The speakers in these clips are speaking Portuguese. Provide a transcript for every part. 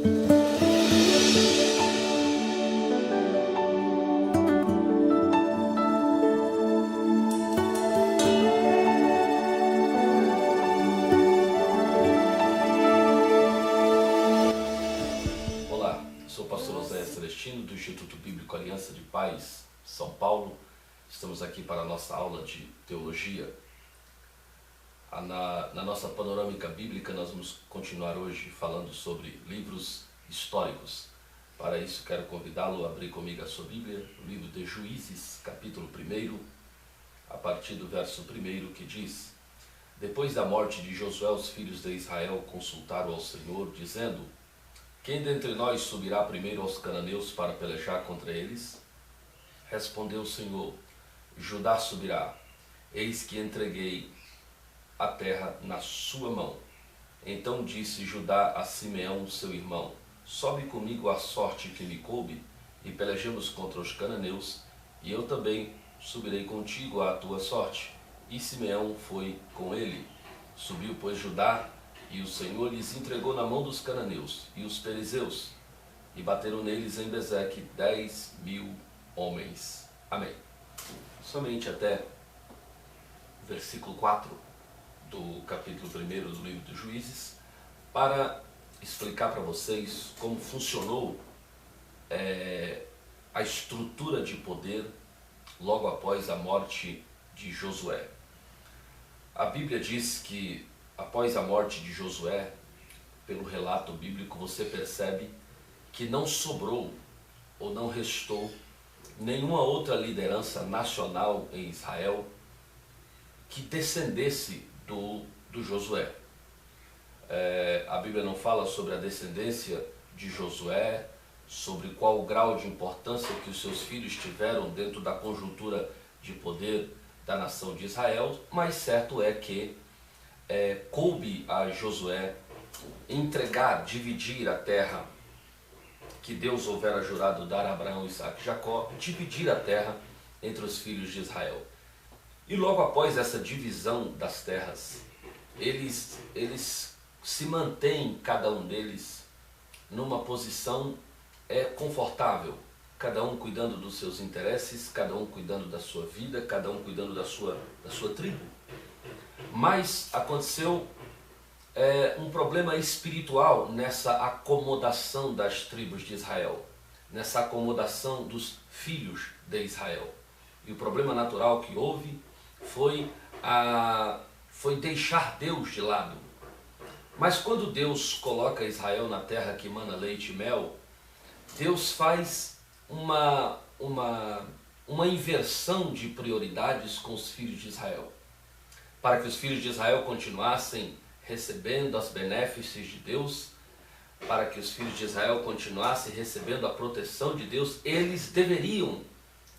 Olá, sou o pastor Oséias Celestino do Instituto Bíblico Aliança de Paz, São Paulo. Estamos aqui para a nossa aula de teologia. Na nossa panorâmica bíblica, nós vamos continuar hoje falando sobre livros históricos. Para isso, quero convidá-lo a abrir comigo a sua Bíblia, o livro de Juízes, capítulo 1, a partir do verso 1, que diz: Depois da morte de Josué, os filhos de Israel consultaram ao Senhor, dizendo: Quem dentre nós subirá primeiro aos cananeus para pelejar contra eles? Respondeu o Senhor: Judá subirá. Eis que entreguei a terra na sua mão. Então disse Judá a Simeão, seu irmão: Sobe comigo a sorte que me coube, e pelejemos contra os cananeus, e eu também subirei contigo à tua sorte. E Simeão foi com ele. Subiu, pois, Judá, e o Senhor lhes entregou na mão dos cananeus e os perizeus, e bateram neles em Bezeque 10.000 homens. Amém. Somente até o versículo 4 do capítulo 1 do livro de Juízes, para explicar para vocês como funcionou a estrutura de poder logo após a morte de Josué. A Bíblia diz que após a morte de Josué, pelo relato bíblico, você percebe que não sobrou ou não restou nenhuma outra liderança nacional em Israel que descendesse do Josué. A Bíblia não fala sobre a descendência de Josué, sobre qual o grau de importância que os seus filhos tiveram dentro da conjuntura de poder da nação de Israel, mas certo é que coube a Josué entregar, dividir a terra que Deus houvera jurado dar a Abraão, Isaque e Jacó, dividir a terra entre os filhos de Israel. E logo após essa divisão das terras, eles se mantêm, cada um deles, numa posição confortável, cada um cuidando dos seus interesses, cada um cuidando da sua vida, cada um cuidando da sua tribo. Mas aconteceu um problema espiritual nessa acomodação das tribos de Israel, nessa acomodação dos filhos de Israel. E o problema natural que houve foi deixar Deus de lado. Mas quando Deus coloca Israel na terra que mana leite e mel, Deus faz uma inversão de prioridades com os filhos de Israel, para que os filhos de Israel continuassem recebendo as benéfices de Deus, para que os filhos de Israel continuassem recebendo a proteção de Deus. Eles deveriam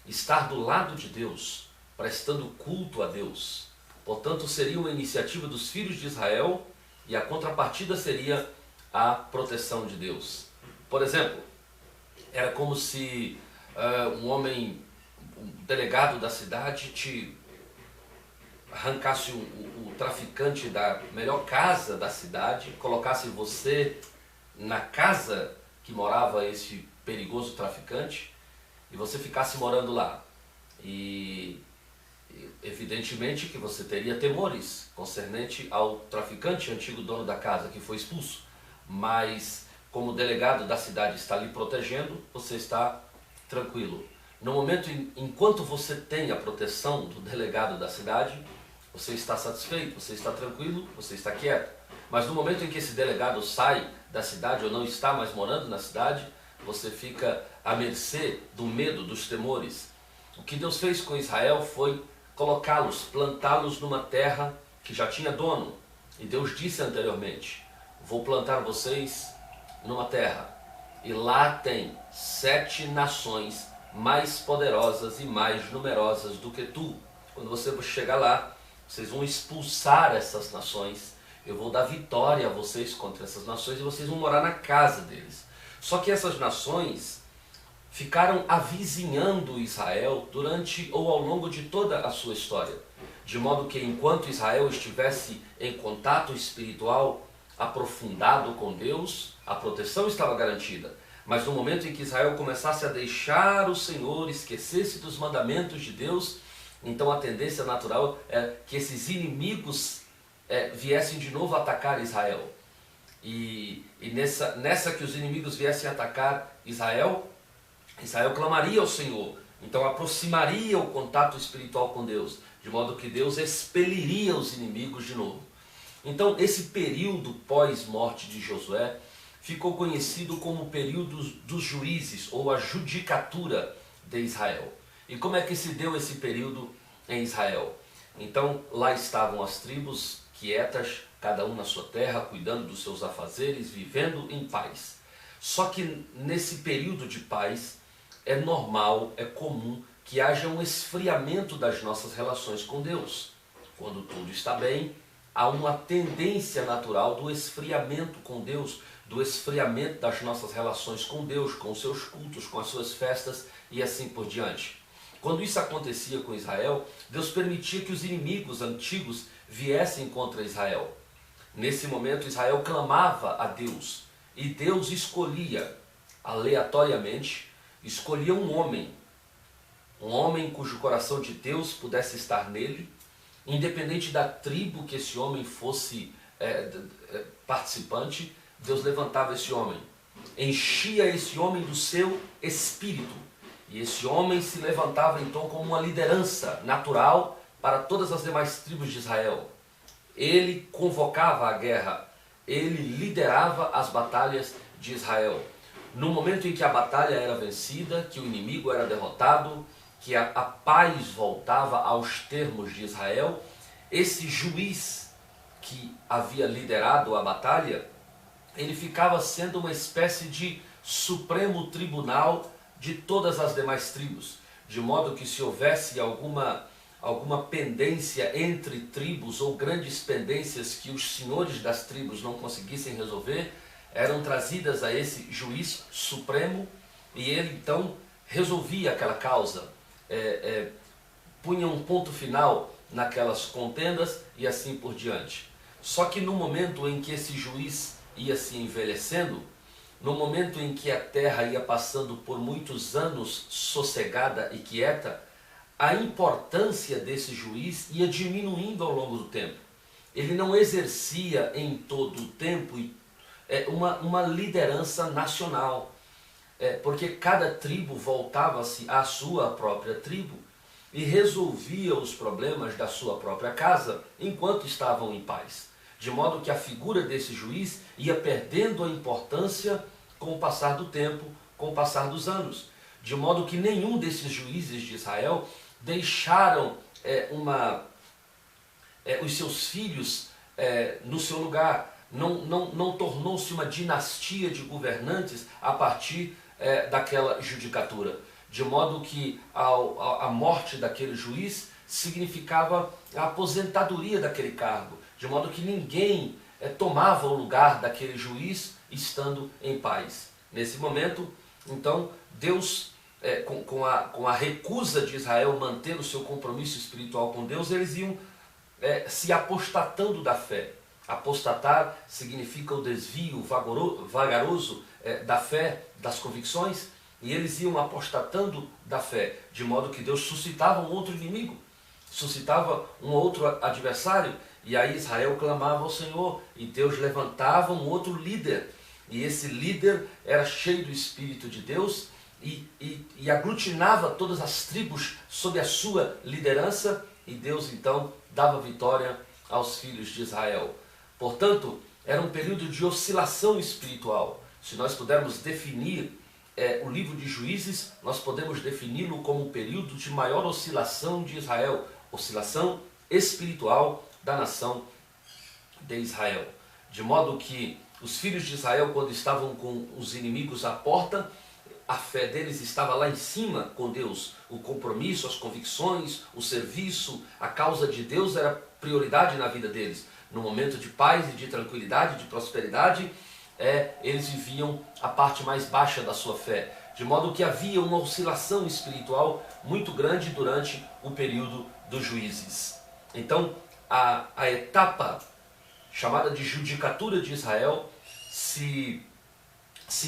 estar do lado de Deus, prestando culto a Deus. Portanto, seria uma iniciativa dos filhos de Israel e a contrapartida seria a proteção de Deus. Por exemplo, era como se um delegado da cidade te arrancasse o traficante da melhor casa da cidade, colocasse você na casa que morava esse perigoso traficante e você ficasse morando lá. E evidentemente que você teria temores concernente ao traficante, antigo dono da casa, que foi expulso. Mas como o delegado da cidade está lhe protegendo, você está tranquilo. No momento, enquanto você tem a proteção do delegado da cidade, você está satisfeito, você está tranquilo, você está quieto. Mas no momento em que esse delegado sai da cidade ou não está mais morando na cidade, você fica à mercê do medo, dos temores. O que Deus fez com Israel foi colocá-los, plantá-los numa terra que já tinha dono. E Deus disse anteriormente: vou plantar vocês numa terra, e lá tem 7 nações mais poderosas e mais numerosas do que tu. Quando você chegar lá, vocês vão expulsar essas nações, eu vou dar vitória a vocês contra essas nações e vocês vão morar na casa deles. Só que essas nações ficaram avizinhando Israel durante ou ao longo de toda a sua história. De modo que enquanto Israel estivesse em contato espiritual aprofundado com Deus, a proteção estava garantida. Mas no momento em que Israel começasse a deixar o Senhor, esquecesse dos mandamentos de Deus, então a tendência natural é que esses inimigos viessem de novo atacar Israel. E nessa que os inimigos viessem atacar Israel, Israel clamaria ao Senhor, então aproximaria o contato espiritual com Deus, de modo que Deus expeliria os inimigos de novo. Então esse período pós-morte de Josué ficou conhecido como o período dos juízes, ou a judicatura de Israel. E como é que se deu esse período em Israel? Então lá estavam as tribos quietas, cada um na sua terra, cuidando dos seus afazeres, vivendo em paz. Só que nesse período de paz é normal, é comum que haja um esfriamento das nossas relações com Deus. Quando tudo está bem, há uma tendência natural do esfriamento com Deus, do esfriamento das nossas relações com Deus, com os seus cultos, com as suas festas e assim por diante. Quando isso acontecia com Israel, Deus permitia que os inimigos antigos viessem contra Israel. Nesse momento, Israel clamava a Deus e Deus escolhia, aleatoriamente, escolhia um homem cujo coração de Deus pudesse estar nele, independente da tribo que esse homem fosse participante. Deus levantava esse homem, enchia esse homem do seu espírito, e esse homem se levantava então como uma liderança natural para todas as demais tribos de Israel. Ele convocava a guerra, ele liderava as batalhas de Israel. No momento em que a batalha era vencida, que o inimigo era derrotado, que a paz voltava aos termos de Israel, esse juiz que havia liderado a batalha, ele ficava sendo uma espécie de supremo tribunal de todas as demais tribos, de modo que se houvesse alguma pendência entre tribos ou grandes pendências que os senhores das tribos não conseguissem resolver, eram trazidas a esse juiz supremo e ele então resolvia aquela causa, punha um ponto final naquelas contendas e assim por diante. Só que no momento em que esse juiz ia se envelhecendo, no momento em que a terra ia passando por muitos anos sossegada e quieta, a importância desse juiz ia diminuindo ao longo do tempo. Ele não exercia em todo o tempo uma liderança nacional, porque cada tribo voltava-se à sua própria tribo e resolvia os problemas da sua própria casa enquanto estavam em paz. De modo que a figura desse juiz ia perdendo a importância com o passar do tempo, com o passar dos anos. De modo que nenhum desses juízes de Israel deixaram os seus filhos no seu lugar. Não tornou-se uma dinastia de governantes a partir daquela judicatura. De modo que a morte daquele juiz significava a aposentadoria daquele cargo. De modo que ninguém tomava o lugar daquele juiz estando em paz. Nesse momento, então, Deus, com a recusa de Israel manter o seu compromisso espiritual com Deus, eles iam se apostatando da fé. Apostatar significa o desvio vagaroso da fé, das convicções, e eles iam apostatando da fé, de modo que Deus suscitava um outro inimigo, suscitava um outro adversário, e aí Israel clamava ao Senhor, e Deus levantava um outro líder, e esse líder era cheio do Espírito de Deus, e aglutinava todas as tribos sob a sua liderança, e Deus então dava vitória aos filhos de Israel. Portanto, era um período de oscilação espiritual. Se nós pudermos definir o livro de Juízes, nós podemos defini-lo como um período de maior oscilação de Israel, oscilação espiritual da nação de Israel. De modo que os filhos de Israel, quando estavam com os inimigos à porta, a fé deles estava lá em cima com Deus. O compromisso, as convicções, o serviço, a causa de Deus era prioridade na vida deles. No momento de paz e de tranquilidade, de prosperidade, eles viviam a parte mais baixa da sua fé. De modo que havia uma oscilação espiritual muito grande durante o período dos juízes. Então, a etapa chamada de Judicatura de Israel, se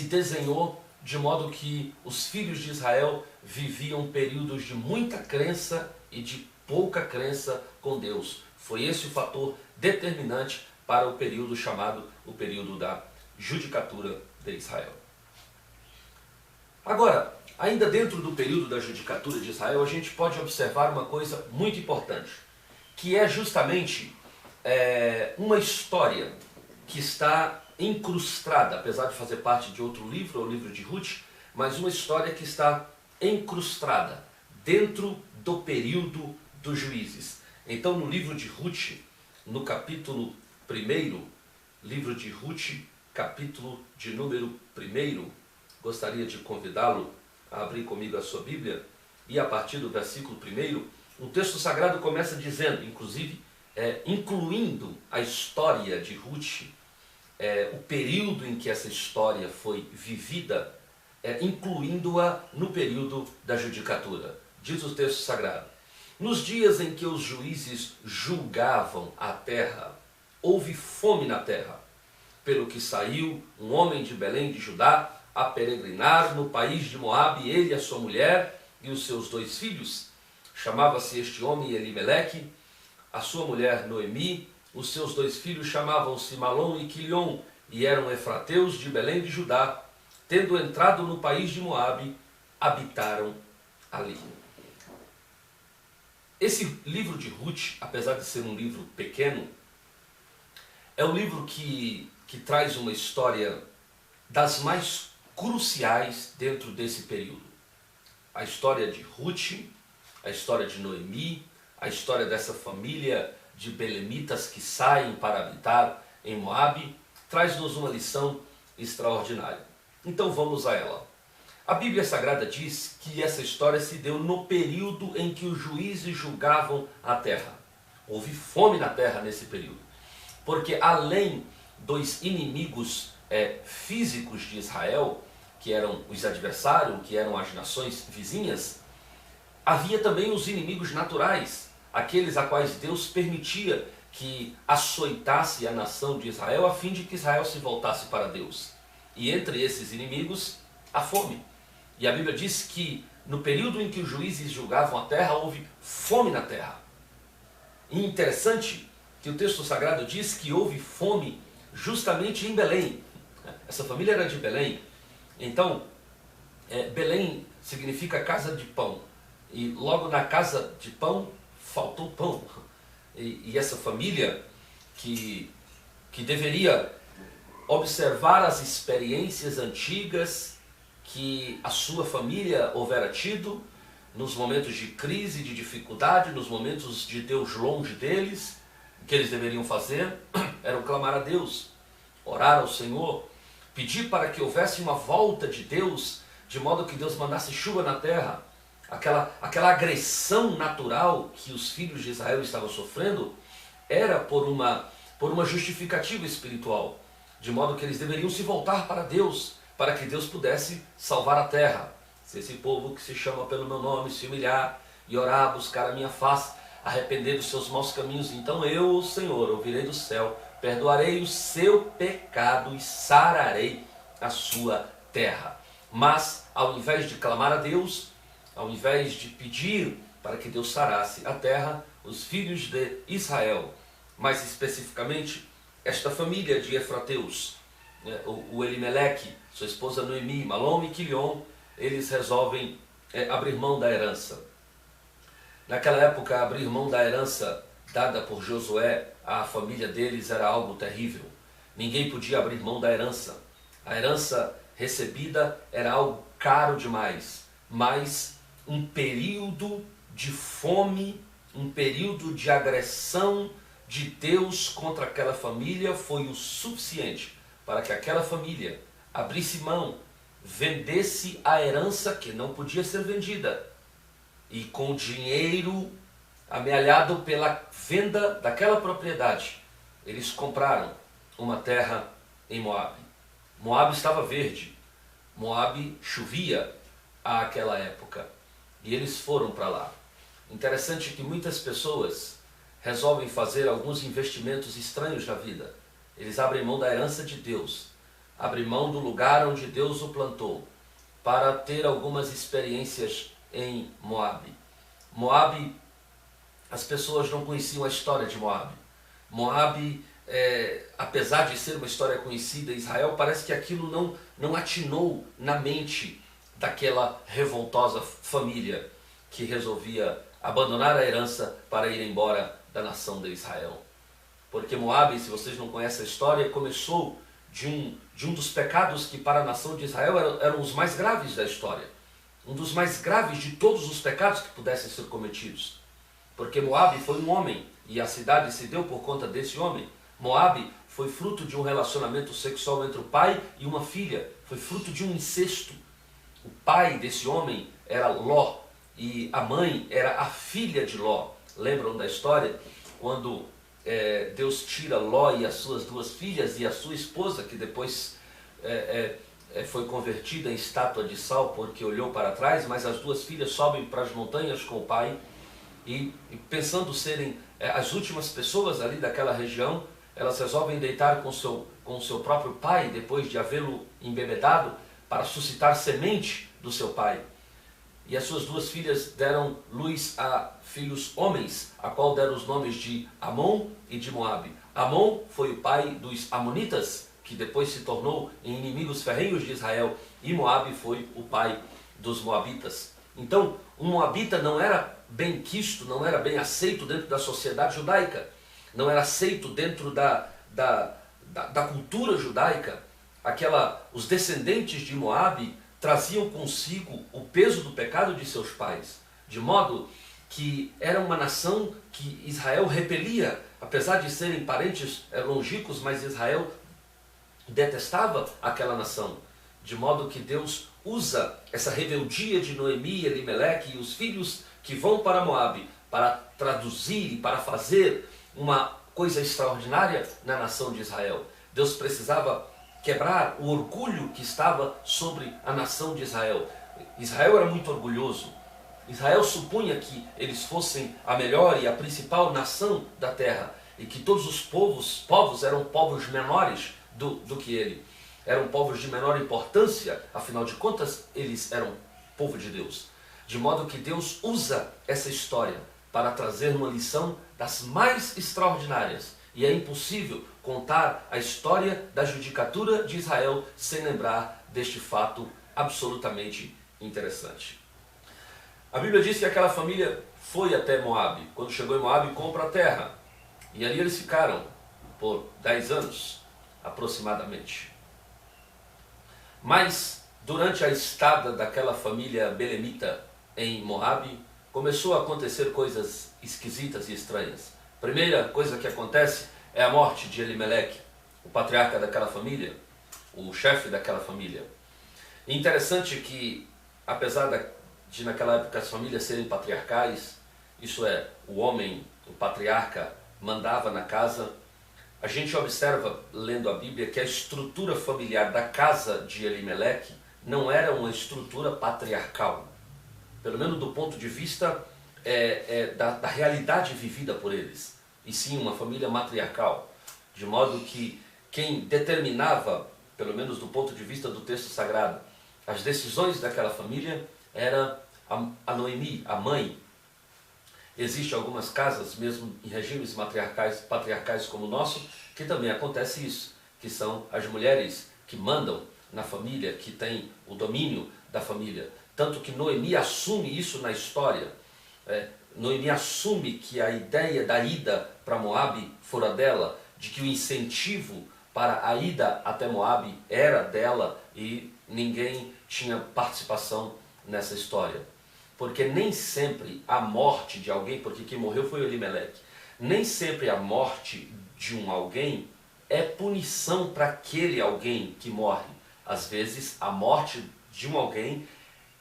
desenhou de modo que os filhos de Israel viviam períodos de muita crença e de pouca crença com Deus. Foi esse o fator determinante para o período chamado o período da Judicatura de Israel. Agora, ainda dentro do período da Judicatura de Israel, a gente pode observar uma coisa muito importante, que é justamente uma história que está incrustada, apesar de fazer parte de outro livro, o livro de Ruth, mas uma história que está incrustada dentro do período dos juízes. Então, no livro de Ruth, no capítulo 1, livro de Ruth, capítulo de número 1, gostaria de convidá-lo a abrir comigo a sua Bíblia, e a partir do versículo 1, o texto sagrado começa dizendo, inclusive, incluindo a história de Ruth, o período em que essa história foi vivida, incluindo-a no período da judicatura. Diz o texto sagrado: nos dias em que os juízes julgavam a terra, houve fome na terra, pelo que saiu um homem de Belém de Judá a peregrinar no país de Moabe, ele, a sua mulher e os seus 2 filhos. Chamava-se este homem Elimeleque, a sua mulher Noemi. Os seus 2 filhos chamavam-se Malom e Quilion, e eram efrateus de Belém de Judá. Tendo entrado no país de Moabe, habitaram ali. Esse livro de Ruth, apesar de ser um livro pequeno, é um livro que traz uma história das mais cruciais dentro desse período. A história de Ruth, a história de Noemi, a história dessa família de belemitas que saem para habitar em Moabe, traz-nos uma lição extraordinária. Então vamos a ela. A Bíblia Sagrada diz que essa história se deu no período em que os juízes julgavam a terra. Houve fome na terra nesse período, porque além dos inimigos físicos de Israel, que eram os adversários, que eram as nações vizinhas, havia também os inimigos naturais, aqueles a quais Deus permitia que açoitasse a nação de Israel, a fim de que Israel se voltasse para Deus. E entre esses inimigos, a fome. E a Bíblia diz que no período em que os juízes julgavam a terra, houve fome na terra. E interessante que o texto sagrado diz que houve fome justamente em Belém. Essa família era de Belém. Então, Belém significa casa de pão. E logo na casa de pão, faltou pão. E essa família que deveria observar as experiências antigas que a sua família houvera tido nos momentos de crise, de dificuldade, nos momentos de Deus longe deles, o que eles deveriam fazer era clamar a Deus, orar ao Senhor, pedir para que houvesse uma volta de Deus, de modo que Deus mandasse chuva na terra. Aquela agressão natural que os filhos de Israel estavam sofrendo era por uma justificativa espiritual, de modo que eles deveriam se voltar para Deus, para que Deus pudesse salvar a terra. Se esse povo que se chama pelo meu nome se humilhar e orar, buscar a minha face, arrepender dos seus maus caminhos, então eu, o Senhor, ouvirei do céu, perdoarei o seu pecado e sararei a sua terra. Mas, ao invés de clamar a Deus, ao invés de pedir para que Deus sarasse a terra, os filhos de Israel, mais especificamente esta família de efrateus, o Elimeleque, sua esposa Noemi, Malom e Quilion, eles resolvem abrir mão da herança. Naquela época, abrir mão da herança dada por Josué à família deles era algo terrível. Ninguém podia abrir mão da herança. A herança recebida era algo caro demais, mas um período de fome, um período de agressão de Deus contra aquela família foi o suficiente para que aquela família abrisse mão, vendesse a herança que não podia ser vendida, e com dinheiro amealhado pela venda daquela propriedade, eles compraram uma terra em Moabe. Moabe estava verde, Moabe chovia àquela época, e eles foram para lá. Interessante que muitas pessoas resolvem fazer alguns investimentos estranhos na vida. Eles abrem mão da herança de Deus, abrem mão do lugar onde Deus o plantou, para ter algumas experiências em Moabe. Moabe, as pessoas não conheciam a história de Moabe. Moabe, apesar de ser uma história conhecida em Israel, parece que aquilo não atinou na mente daquela revoltosa família que resolvia abandonar a herança para ir embora da nação de Israel. Porque Moabe, se vocês não conhecem a história, começou de um dos pecados que para a nação de Israel eram os mais graves da história. Um dos mais graves de todos os pecados que pudessem ser cometidos. Porque Moabe foi um homem, e a cidade se deu por conta desse homem. Moabe foi fruto de um relacionamento sexual entre o pai e uma filha. Foi fruto de um incesto. O pai desse homem era Ló, e a mãe era a filha de Ló. Lembram da história? Quando Deus tira Ló e as suas duas filhas e a sua esposa, que depois foi convertida em estátua de sal porque olhou para trás, mas as duas filhas sobem para as montanhas com o pai e pensando serem as últimas pessoas ali daquela região, elas resolvem deitar com o seu próprio pai depois de havê-lo embebedado para suscitar semente do seu pai. E as suas duas filhas deram luz a filhos homens, a qual deram os nomes de Amon e de Moabe. Amon foi o pai dos Amonitas, que depois se tornou em inimigos ferrenhos de Israel, e Moabe foi o pai dos Moabitas. Então, um Moabita não era bem quisto, não era bem aceito dentro da sociedade judaica, não era aceito dentro da cultura judaica. Os descendentes de Moabe traziam consigo o peso do pecado de seus pais, de modo que era uma nação que Israel repelia, apesar de serem parentes longínquos, mas Israel detestava aquela nação, de modo que Deus usa essa rebeldia de Noemi, Elimeleque e os filhos que vão para Moabe para traduzir e para fazer uma coisa extraordinária na nação de Israel. Deus precisava quebrar o orgulho que estava sobre a nação de Israel. Israel era muito orgulhoso. Israel supunha que eles fossem a melhor e a principal nação da terra e que todos os povos eram povos menores do que ele. Eram povos de menor importância, afinal de contas, eles eram povo de Deus. De modo que Deus usa essa história para trazer uma lição das mais extraordinárias. E é impossível contar a história da judicatura de Israel sem lembrar deste fato absolutamente interessante. A Bíblia diz que aquela família foi até Moabe. Quando chegou em Moabe, compra a terra. E ali eles ficaram por 10 anos, aproximadamente. Mas, durante a estada daquela família belemita em Moabe, começou a acontecer coisas esquisitas e estranhas. Primeira coisa que acontece é a morte de Elimeleque, o patriarca daquela família, o chefe daquela família. E interessante que, apesar de naquela época as famílias serem patriarcais, isso é, o homem, o patriarca, mandava na casa, a gente observa, lendo a Bíblia, que a estrutura familiar da casa de Elimeleque não era uma estrutura patriarcal, pelo menos do ponto de vista da realidade vivida por eles, e sim uma família matriarcal, de modo que quem determinava, pelo menos do ponto de vista do texto sagrado, as decisões daquela família era a Noemi, a mãe. Existem algumas casas, mesmo em regimes patriarcais como o nosso, que também acontece isso, que são as mulheres que mandam na família, que têm o domínio da família. Tanto que Noemi assume isso na história. Noemi assume que a ideia da ida para Moabe fora dela, de que o incentivo para a ida até Moabe era dela e ninguém tinha participação nessa história. Porque nem sempre a morte de alguém, porque quem morreu foi Elimeleque, nem sempre a morte de um alguém é punição para aquele alguém que morre. Às vezes a morte de um alguém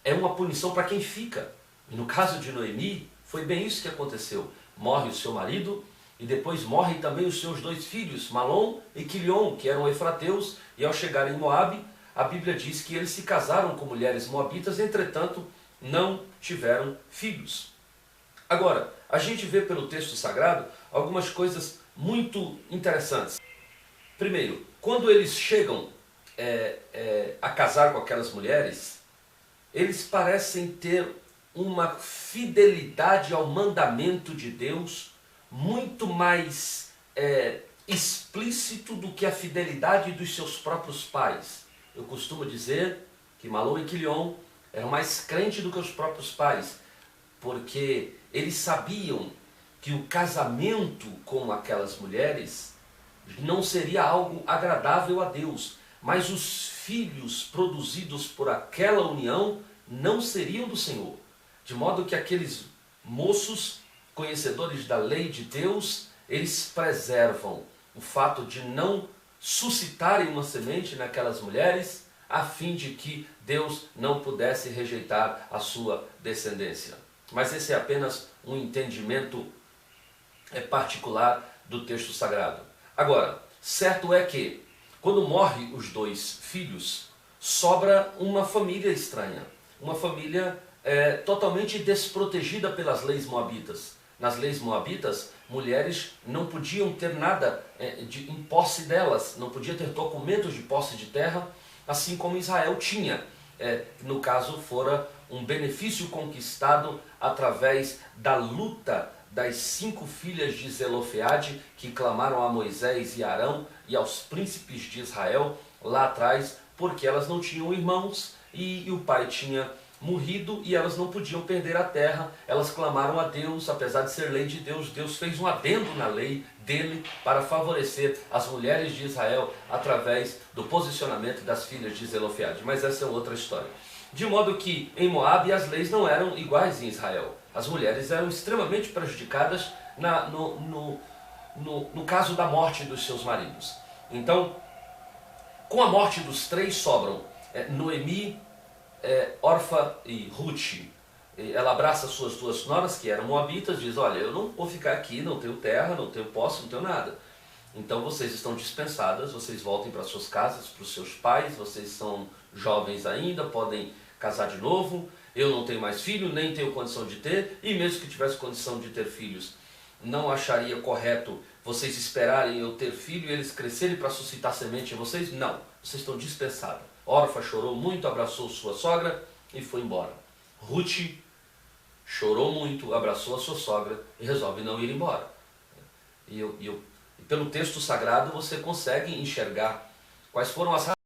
é uma punição para quem fica. E no caso de Noemi, foi bem isso que aconteceu. Morre o seu marido e depois morrem também os seus 2 filhos, Malom e Quilion, que eram efrateus, e ao chegarem em Moabe, a Bíblia diz que eles se casaram com mulheres moabitas, entretanto, não tiveram filhos. Agora, a gente vê pelo texto sagrado algumas coisas muito interessantes. Primeiro, quando eles chegam a casar com aquelas mulheres, eles parecem ter uma fidelidade ao mandamento de Deus muito mais explícito do que a fidelidade dos seus próprios pais. Eu costumo dizer que Mahlon e Quilion eram mais crentes do que os próprios pais, porque eles sabiam que o casamento com aquelas mulheres não seria algo agradável a Deus, mas os filhos produzidos por aquela união não seriam do Senhor. De modo que aqueles moços, conhecedores da lei de Deus, eles preservam o fato de não suscitarem uma semente naquelas mulheres, a fim de que Deus não pudesse rejeitar a sua descendência. Mas esse é apenas um entendimento particular do texto sagrado. Agora, certo é que, quando morrem os dois filhos, sobra uma família estranha, uma família totalmente desprotegida pelas leis moabitas. Nas leis moabitas, mulheres não podiam ter nada em posse delas, não podiam ter documentos de posse de terra, assim como Israel tinha. No caso, fora um benefício conquistado através da luta das 5 filhas de Zelofeade, que clamaram a Moisés e Arão e aos príncipes de Israel lá atrás, porque elas não tinham irmãos e o pai tinha morrido e elas não podiam perder a terra. Elas clamaram a Deus, apesar de ser lei de Deus, Deus fez um adendo na lei dele para favorecer as mulheres de Israel através do posicionamento das filhas de Zelofeade. Mas essa é outra história. De modo que em Moabe as leis não eram iguais em Israel. As mulheres eram extremamente prejudicadas no caso da morte dos seus maridos. Então, com a morte dos 3 sobram Noemi, Orfa e Ruth. Ela abraça suas 2 noras, que eram moabitas, diz: olha, eu não vou ficar aqui, não tenho terra, não tenho posse, não tenho nada. Então vocês estão dispensadas, vocês voltem para suas casas, para os seus pais, vocês são jovens ainda, podem casar de novo. Eu não tenho mais filho, nem tenho condição de ter, e mesmo que tivesse condição de ter filhos, não acharia correto vocês esperarem eu ter filho e eles crescerem para suscitar semente em vocês? Não, vocês estão dispensadas. Orfa chorou muito, abraçou sua sogra e foi embora. Ruth chorou muito, abraçou a sua sogra e resolve não ir embora. E pelo texto sagrado você consegue enxergar quais foram as